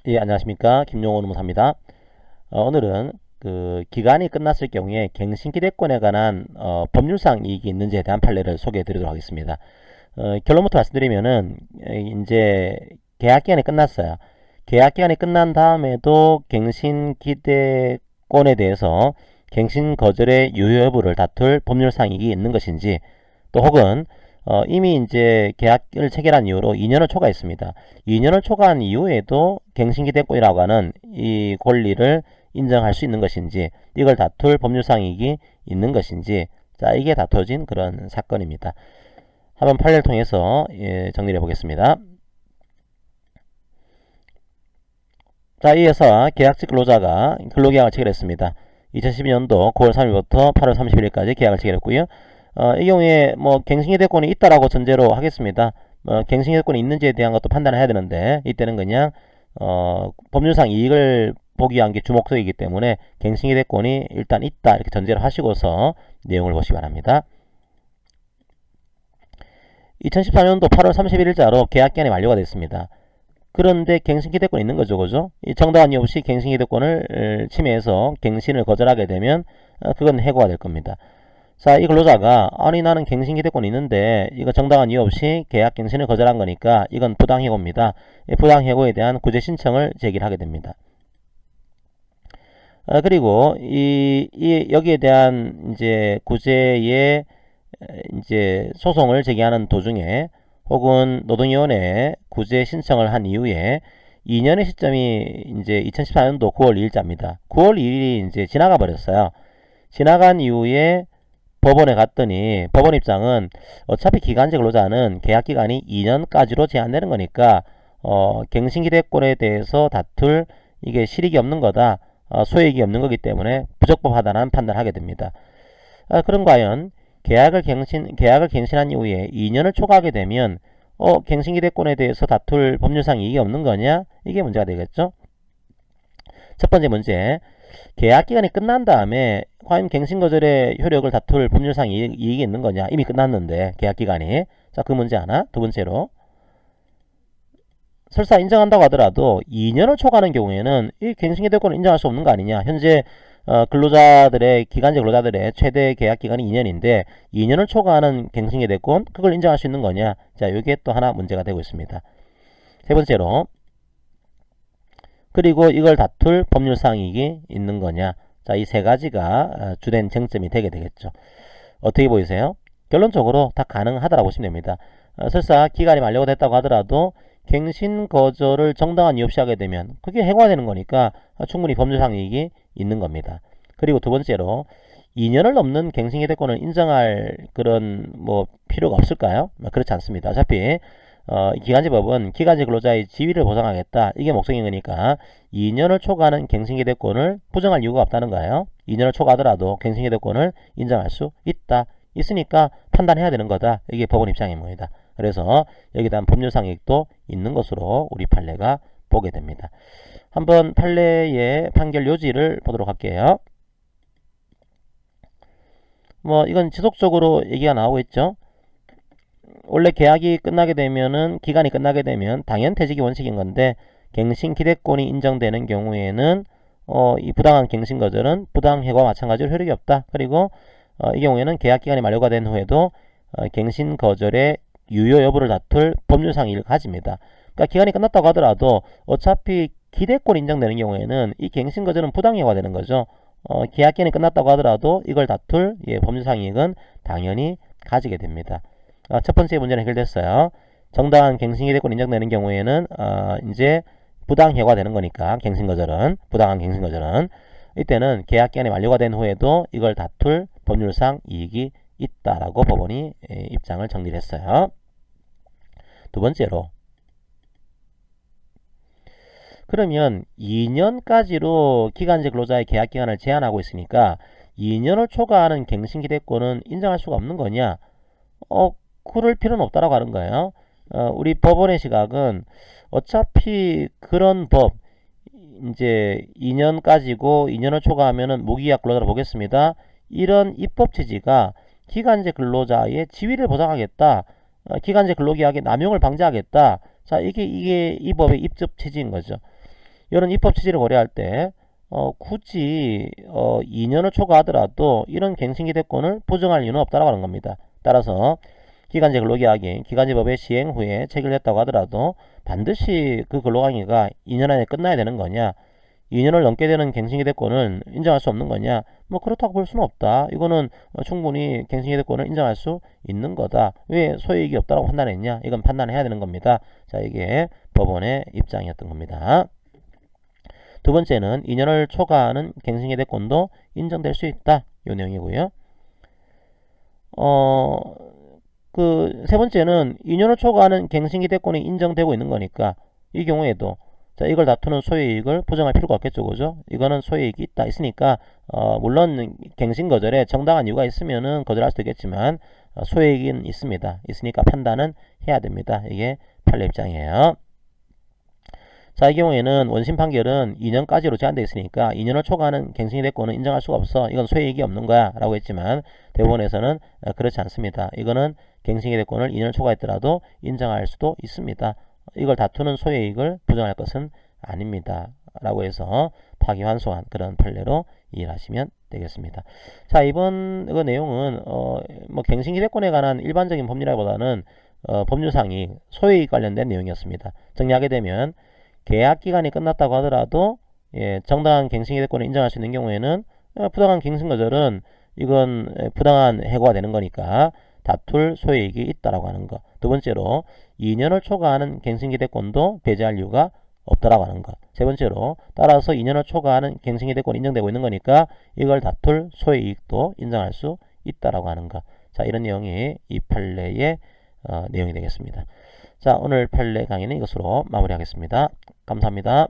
예, 안녕하십니까. 김용호 노무사입니다. 오늘은 기간이 끝났을 경우에 갱신기대권에 관한 법률상 이익이 있는지에 대한 판례를 소개해 드리도록 하겠습니다. 결론부터 말씀드리면은 이제 계약기간이 끝났어요. 계약기간이 끝난 다음에도 갱신기대권에 대해서 갱신 거절의 유효 여부를 다툴 법률상 이익이 있는 것인지, 또 혹은 이미 이제 계약을 체결한 이후로 2년을 초과했습니다. 2년을 초과한 이후에도 갱신기대권이라고 하는 이 권리를 인정할 수 있는 것인지, 이걸 다툴 법률상 이익이 있는 것인지, 자, 이게 다퉈진 그런 사건입니다. 한번 판례를 통해서 정리를 해보겠습니다. 자, 이어서 계약직 근로자가 근로계약을 체결했습니다. 2012년도 9월 3일부터 8월 30일까지 계약을 체결했고요. 이 경우에 갱신기대권이 있다라고 전제로 하겠습니다. 갱신기대권이 있는지에 대한 것도 판단을 해야 되는데, 이때는 그냥 법률상 이익을 보기 위한 게 주목적이기 때문에 갱신기대권이 일단 있다 이렇게 전제를 하시고서 내용을 보시기 바랍니다. 2014년도 8월 31일자로 계약기간이 만료가 됐습니다. 그런데 갱신기대권이 있는 거죠, 그죠? 정당한 이유 없이 갱신기대권을 침해해서 갱신을 거절하게 되면 그건 해고가 될 겁니다. 자, 이 근로자가 아니 나는 갱신기대권이 있는데 이거 정당한 이유 없이 계약 갱신을 거절한 거니까 이건 부당해고입니다. 부당해고에 대한 구제 신청을 제기를 하게 됩니다. 그리고 여기에 대한 이제 구제의 이제 소송을 제기하는 도중에, 혹은 노동위원회에 구제 신청을 한 이후에 2년의 시점이 이제 2014년도 9월 2일자입니다. 9월 2일이 이제 지나가 버렸어요. 지나간 이후에 법원에 갔더니 법원 입장은 어차피 기간제 근로자는 계약기간이 2년까지로 제한되는 거니까 갱신기대권에 대해서 다툴 이게 실익이 없는 거다, 소액이 없는 거기 때문에 부적법하다는 판단을 하게 됩니다. 그럼 과연 계약을 갱신한 이후에 2년을 초과하게 되면 갱신기대권에 대해서 다툴 법률상 이익이 없는 거냐? 이게 문제가 되겠죠. 첫 번째 문제, 계약기간이 끝난 다음에 과연 갱신거절의 효력을 다툴 법률상 이익이 있는 거냐? 이미 끝났는데 계약기간이. 자, 그 문제 하나. 두 번째로, 설사 인정한다고 하더라도 2년을 초과하는 경우에는 이 갱신기대권을 인정할 수 없는 거 아니냐? 현재 기간제 근로자들의 최대 계약기간이 2년인데 2년을 초과하는 갱신기대권, 그걸 인정할 수 있는 거냐? 자, 이게 또 하나 문제가 되고 있습니다. 세 번째로, 그리고 이걸 다툴 법률상 이익이 있는 거냐? 자, 이 세 가지가 주된 쟁점이 되게 되겠죠. 어떻게 보이세요? 결론적으로 다 가능하다라고 보시면 됩니다. 설사 기간이 만료가 됐다고 하더라도 갱신 거절을 정당한 이유 없이 하게 되면 그게 해고가 되는 거니까 충분히 법률상 이익이 있는 겁니다. 그리고 두 번째로, 2년을 넘는 갱신기대권을 인정할 그런 필요가 없을까요? 그렇지 않습니다. 어차피 기간제법은 기간제 근로자의 지위를 보장하겠다, 이게 목적인 거니까 2년을 초과하는 갱신기대권을 부정할 이유가 없다는 거예요. 2년을 초과하더라도 갱신기대권을 인정할 수 있으니까 판단해야 되는 거다, 이게 법원 입장입니다. 그래서 여기에 대한 법률상 이익도 있는 것으로 우리 판례가 보게 됩니다. 한번 판례의 판결 요지를 보도록 할게요. 이건 지속적으로 얘기가 나오고 있죠. 원래 계약이 끝나게 되면은, 기간이 끝나게 되면 당연 퇴직이 원칙인 건데, 갱신 기대권이 인정되는 경우에는 이 부당한 갱신 거절은 부당해고와 마찬가지로 효력이 없다. 그리고 이 경우에는 계약기간이 만료가 된 후에도 갱신 거절의 유효 여부를 다툴 법률상 이익을 가집니다. 그러니까 기간이 끝났다고 하더라도 어차피 기대권이 인정되는 경우에는 이 갱신 거절은 부당해고가 되는 거죠. 계약기간이 끝났다고 하더라도 이걸 다툴 법률상 이익은 당연히 가지게 됩니다. 첫 번째 문제는 해결됐어요. 정당한 갱신기대권 인정되는 경우에는 이제 부당해고가 되는 거니까, 부당한 갱신거절은 이때는 계약기간이 만료가 된 후에도 이걸 다툴 법률상 이익이 있다라고 법원이 입장을 정리를 했어요. 두 번째로, 그러면 2년까지로 기간제 근로자의 계약기간을 제한하고 있으니까 2년을 초과하는 갱신기대권은 인정할 수가 없는 거냐? 그럴 필요는 없다라고 하는 거예요. 우리 법원의 시각은 어차피 그런 법, 이제 2년까지고 2년을 초과하면은 무기약 근로자로 보겠습니다. 이런 입법 취지가 기간제 근로자의 지위를 보장하겠다, 기간제 근로계약의 남용을 방지하겠다. 자, 이게 이 법의 입법 취지인 거죠. 이런 입법 취지를 고려할 때 굳이 2년을 초과하더라도 이런 갱신기대권을 부정할 이유는 없다라고 하는 겁니다. 따라서 기간제 근로계약이 기간제법의 시행 후에 체결됐다고 하더라도 반드시 그 근로관계가 2년 안에 끝나야 되는 거냐, 2년을 넘게 되는 갱신기대권을 인정할 수 없는 거냐, 뭐 그렇다고 볼 수는 없다. 이거는 충분히 갱신기대권을 인정할 수 있는 거다. 왜 소유이익이 없다고 판단했냐? 이건 판단해야 되는 겁니다. 자, 이게 법원의 입장이었던 겁니다. 두 번째는 2년을 초과하는 갱신기대권도 인정될 수 있다. 이 내용이고요. 그 세 번째는 2년을 초과하는 갱신기대권이 인정되고 있는 거니까 이 경우에도 자, 이걸 다투는 소유이익을 부정할 필요가 없겠죠, 그죠? 이거는 소유이익이 있으니까 물론 갱신 거절에 정당한 이유가 있으면은 거절할 수도 있겠지만 소유이익은 있습니다. 있으니까 판단은 해야 됩니다. 이게 판례 입장이에요. 자, 이 경우에는 원심 판결은 2년까지로 제한되어 있으니까 2년을 초과하는 갱신기대권은 인정할 수가 없어. 이건 소유이익이 없는 거야 라고 했지만 대법원에서는 그렇지 않습니다. 이거는 갱신기대권을 2년을 초과했더라도 인정할 수도 있습니다. 이걸 다투는 소유이익을 부정할 것은 아닙니다. 라고 해서 파기환송한 그런 판례로 이해하시면 되겠습니다. 자, 이번 그 내용은 뭐 갱신기대권에 관한 일반적인 법률보다는 법률상이 소유이익 관련된 내용이었습니다. 정리하게 되면 계약기간이 끝났다고 하더라도 정당한 갱신기대권을 인정할 수 있는 경우에는 부당한 갱신거절은 이건 부당한 해고가 되는 거니까 다툴 소유이익이 있다라고 하는 것. 두 번째로 2년을 초과하는 갱신기대권도 배제할 이유가 없다라고 하는 것. 세 번째로 따라서 2년을 초과하는 갱신기대권이 인정되고 있는 거니까 이걸 다툴 소유이익도 인정할 수 있다라고 하는 것. 자, 이런 내용이 이 판례의 내용이 되겠습니다. 자, 오늘 판례 강의는 이것으로 마무리하겠습니다. 감사합니다.